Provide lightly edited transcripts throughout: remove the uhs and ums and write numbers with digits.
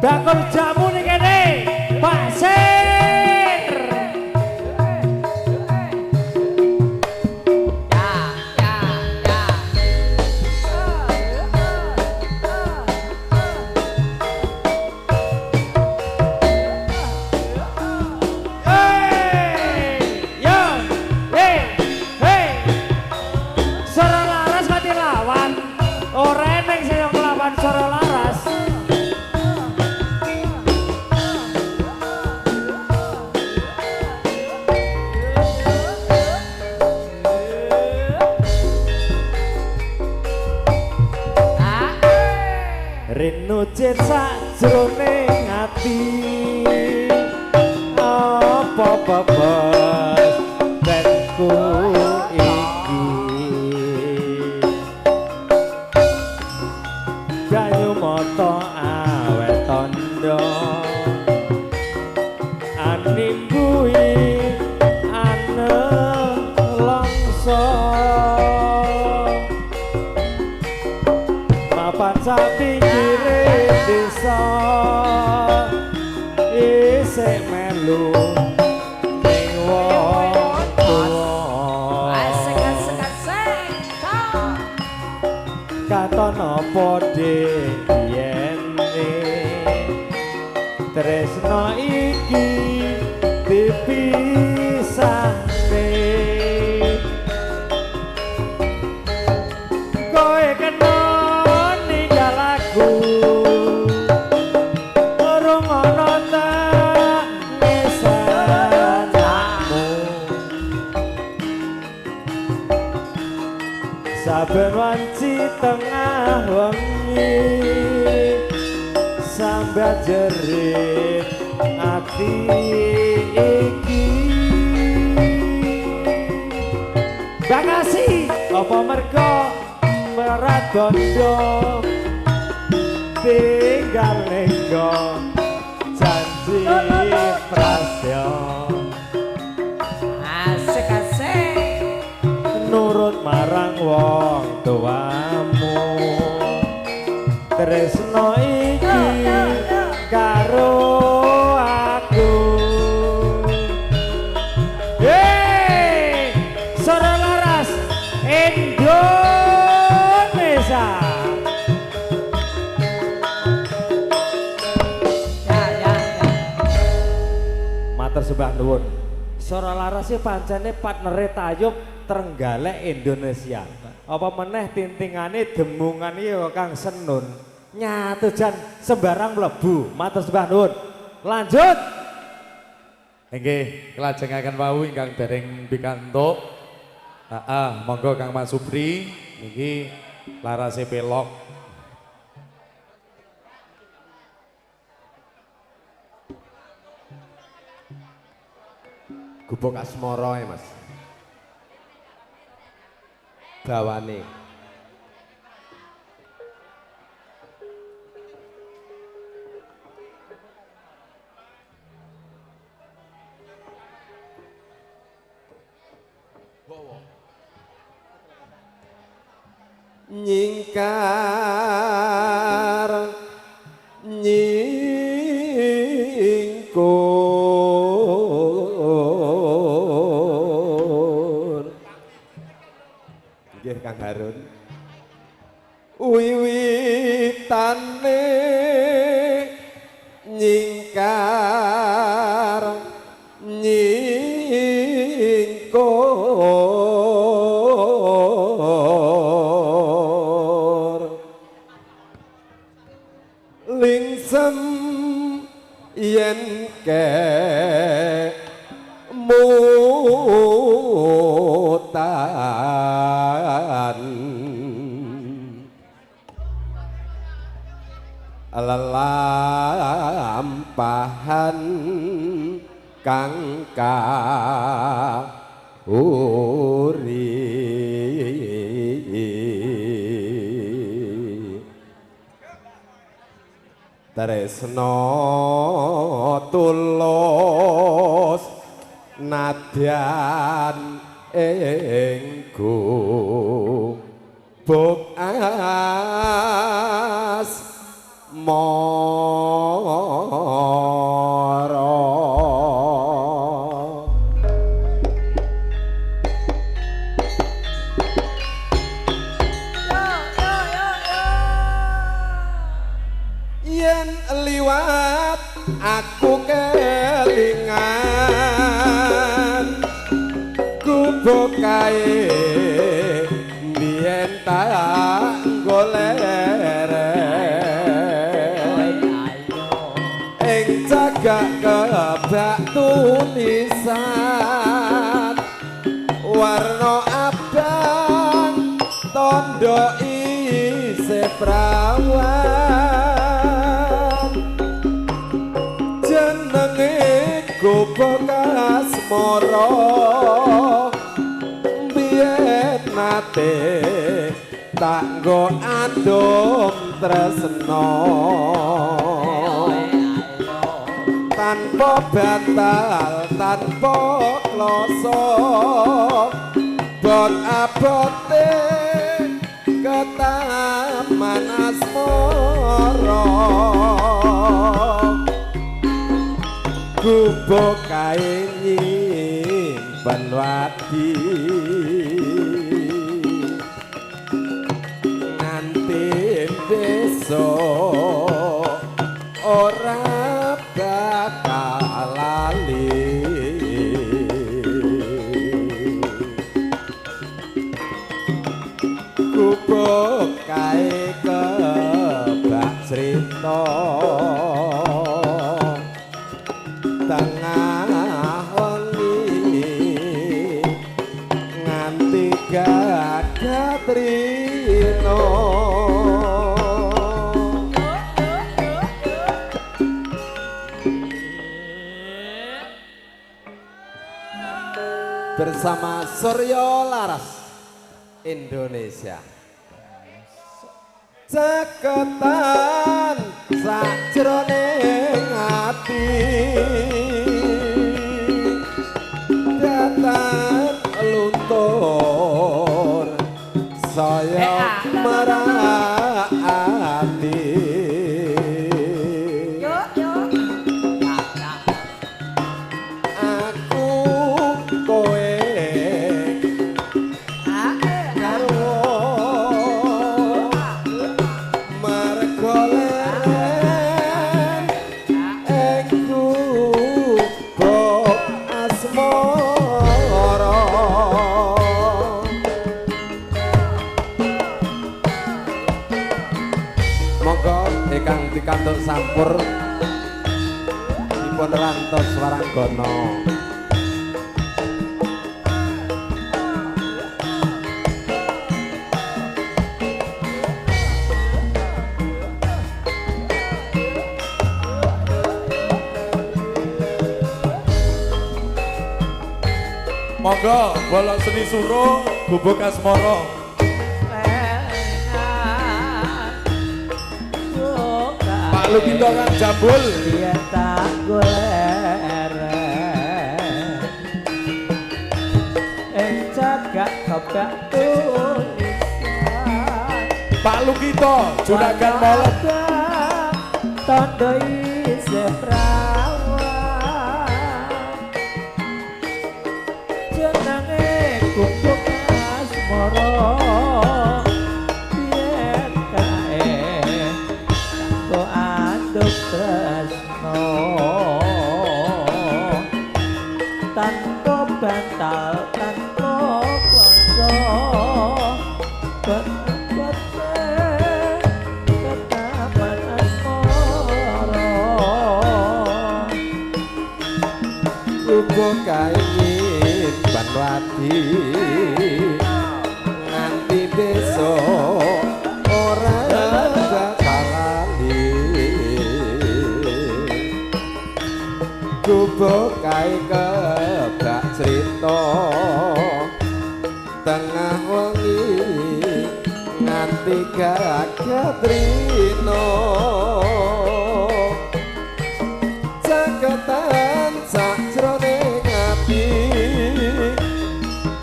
bakul jamu nih kene Pak Sir. Rino cetak jroning ati apa bebas benku iki banyu mata awet tondo animbui ane longso papan sapi desa isik melu ning wong tuwa katon apa dene tresno iki dipisahne kowe kena ninggal aku saben wanci tengah wengi sambat jerit ati iki bakasi apa mergo merat bondo tinggal nenggo janji prasyo nurut marang wong tuamu tresno iki karo aku Sora Laras Indonesia matur sembah nuwun Sora Laras e pancene partnere Tayub Trenggalek Indonesia. Apa meneh tintingane demungan iki Kang Senun. Nyatu jan sembarang mlebu. Matur sembah nuwun. Lanjut. Nggih, kelajengaken wau ingkang dereng pikantuk. Monggo Kang Mas Supri niki larase pelok. Gubuk asmara ya Mas. Bawane nyingkar nyingkur nggih Kang Harun wiwitane nyingkar nyingkur lingsem yen mutan lelampahan kang kauri tresno tulus nadyan engku buk as mo liwat aku kelingan gubuk kae biyen tak golere ing cagak kebak tulisan warna abang tondo isih prawan jenenge gubuk asmara biyen nate tak nggo adom tresno tanpa bantal tanpa kloso bot abote ketaman asmara gubuk kae nyimpen wadi nganti besok ora bakal lali gubuk kae kebak crita tengah wengi nganti gagatrino bersama Suryo Laras Indonesia caketan sajroning ati datan luntur saya merati aku kowe karo mergo leren ing gubuk asmara monggo ingkang pikantuk sampur dipun rantos waranggana monggo bolok seni suruh gubuk asmara Pak Lupinto kan jambul yen tak golek ing cagak kebak tulisan Pak Lukito juragan molot tondo isih prawan jenenge gubuk asmara biyen kae kanggo aduk tresno tanpa bantal tanpa kloso ketaman asmara gubuk kae nyimpen wadi nganti besok ora bakal lali gubuk kae kebak crita tengah wengi nganti gagatrino caketan sajroning ati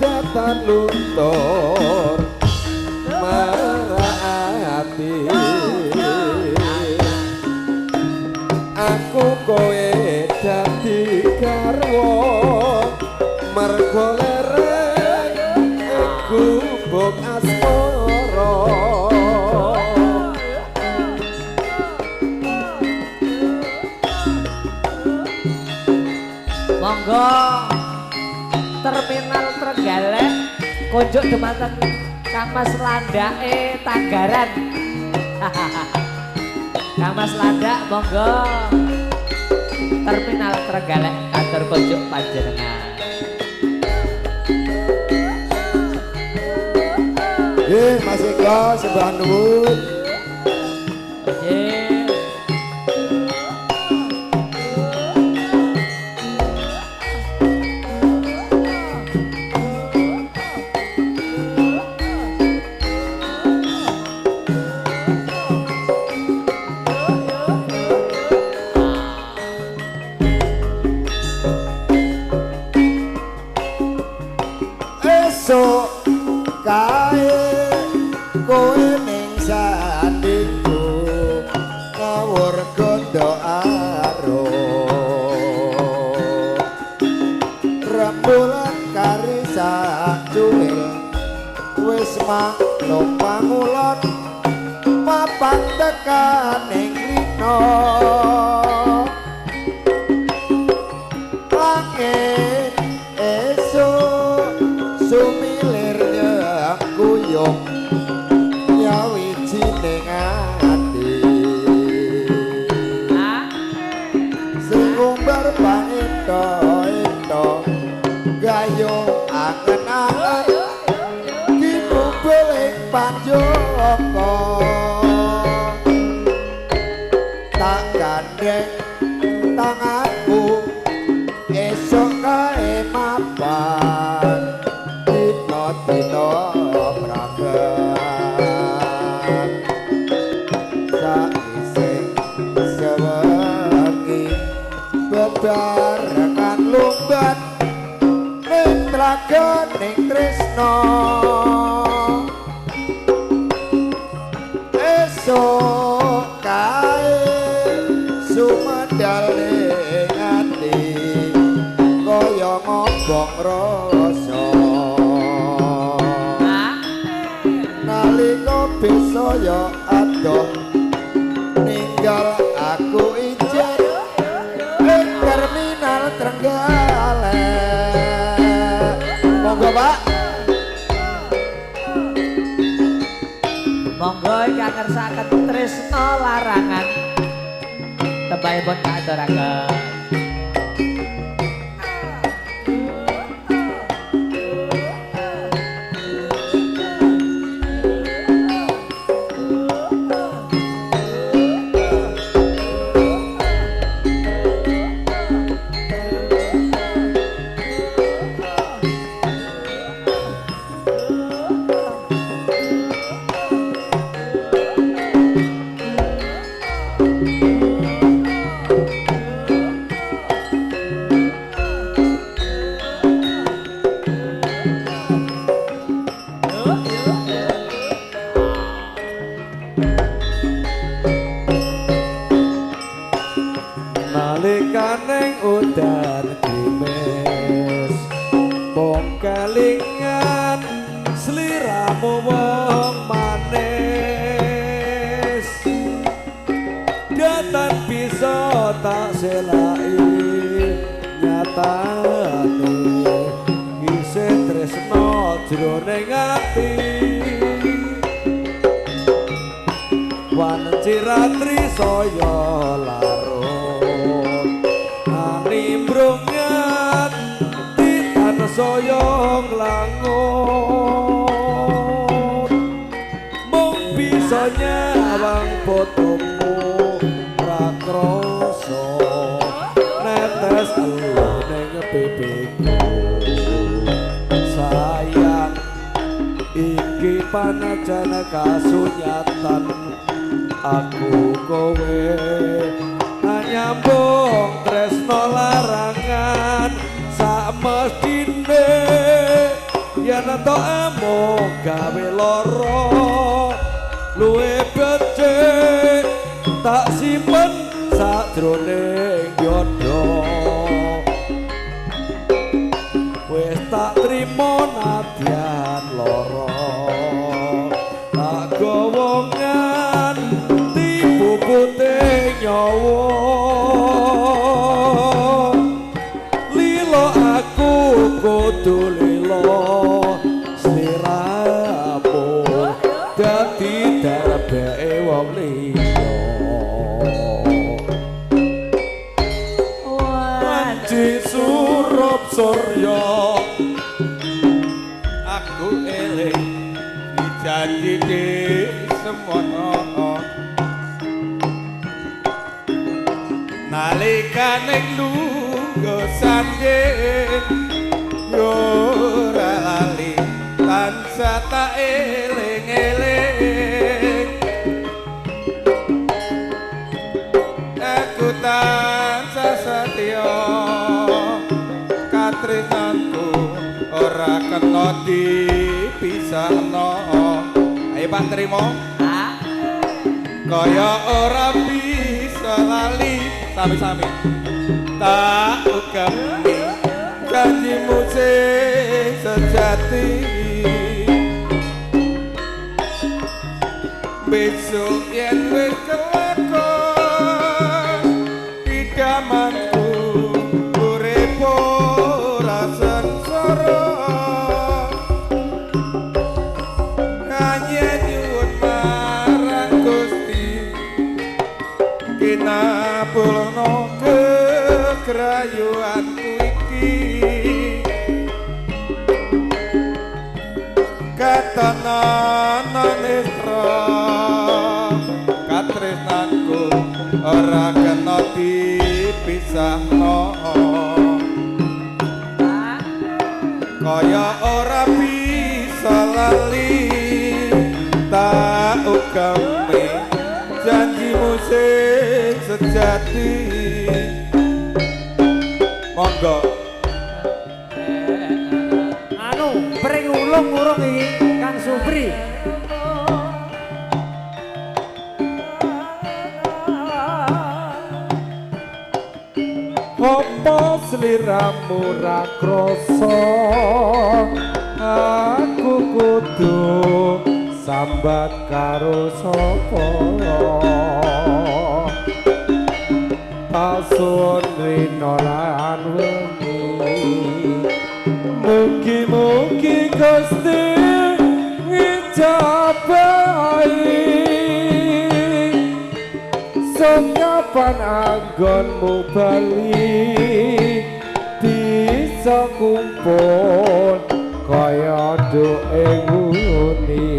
datan luntur merati aku kowe dadi garwa mergo lereng gubuk asmara monggo terminal Trenggalek konjuk dumateng Kang Mas Landake Tanggaran. Kang Mas Landak monggo terminal Trenggalek kantor konjuk panjenengan. Mas Eko sembah nuwun. Esok kae kowe ning sandingku ngawur gondo aro rembulan kari sak cuwil wis makno pangulon papan tekan ning rino langit esok sumilir nyekuyung nyawijining ati sing umbar panginto-into gayung angen-angen kinumpul ing panjoko tak gandeng tanganku esok kae mapan dino pragat saising sewengi bebarengan lumban ning tlaga ning tresna esok kae sumedal ning ati kaya ngobong rasa nalika besaya adoh ninggal aku ijen ing terminal Trenggalek monggo Pak Monggo ingkang ngersakaken tresna larangan tembahipun katuraken. Nalikaning udan krimis mung kelingan sliramu wong manis datan bisa tak selai nyatane isih tresna jroning ati wanci ratri saya larut animbrungan titan soyong langut mung bisa nyawang fotomu rakroso netes elu ning pipiku sayang iki panajan kasunyatan aku kowe nyambung tresno larangan samestine yen to amung gawe lara luwe becik tak simpen sajroning yodha wis tak trimo nadyan lara tak gowongan tibu putih nyawa lilo liya wanci surup surya aku eling janji di semono nalikane lungguh sanding yo ora lali tansah tak eling-eling aku tansah setya katresnanku ora kena dipisahno. Ayo Pak terima. Kaya ora bisa lali sami-sami tak ugemi janjimu sing sejati besok yen wis kelakon idamanku urip ora sengsara nyanyi nyuwun marang Gusti kinapulno kegrayuanku iki katana nestra katresnanku ora kena dipisahno kaya ora bisa lali tak ugemi janjimu sing sejati monggo anu pring ulung-urung iki Kang Supri apa sliramu ra krasa aku kudu sambat karo sapa pasun rino lan wengi mugi-mugi Gusti ngijabahi kapan anggonmu bali bisa kumpul kaya doe nguni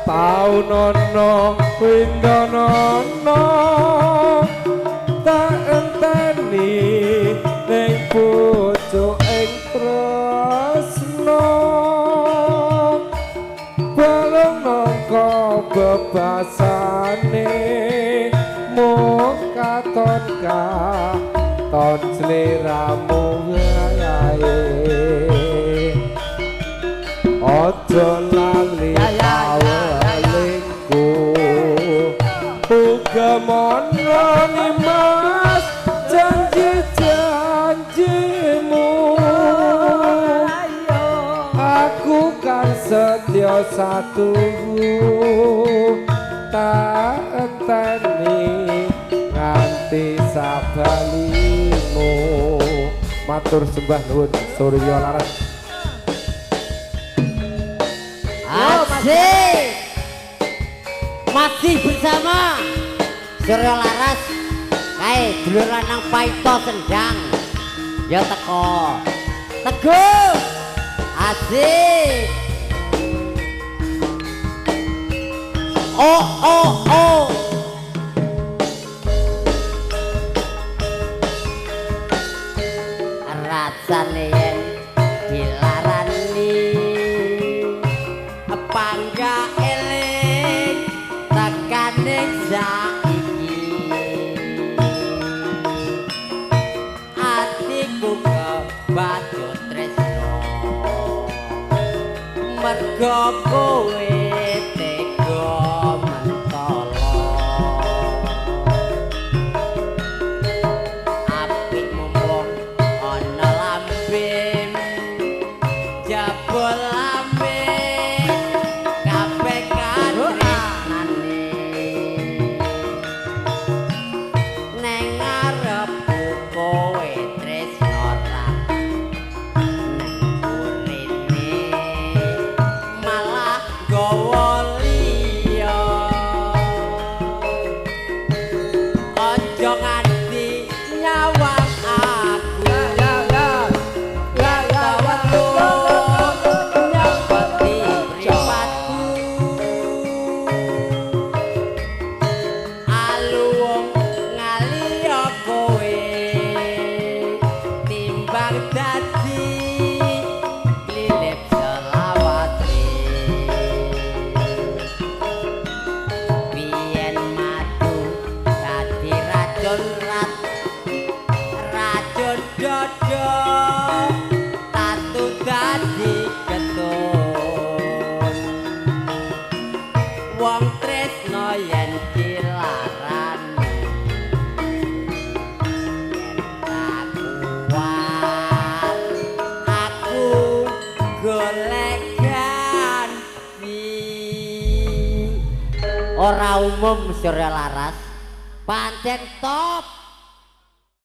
tau nono windonono tak enteni ning pucuk ing tresno bareng nangka bebasane mung katon katon sliramu wae aja lali Gemono mas janji-janjimu aku kan setia satu tak enteni nganti sabalimu matur sembah nuwun Surya Laras asik masih bersama Surya Laras kae dulur lanang Paito Sendang ya teko teguh asik oh rasane yen dilarani pangga eling tekaning Badut tresno mergo kowe tega mentolo apik mumpung ana lambe dadi ketun wong tresno yen dilarani yen tak kuat aku golek ganti ora umum Surya Laras pancen top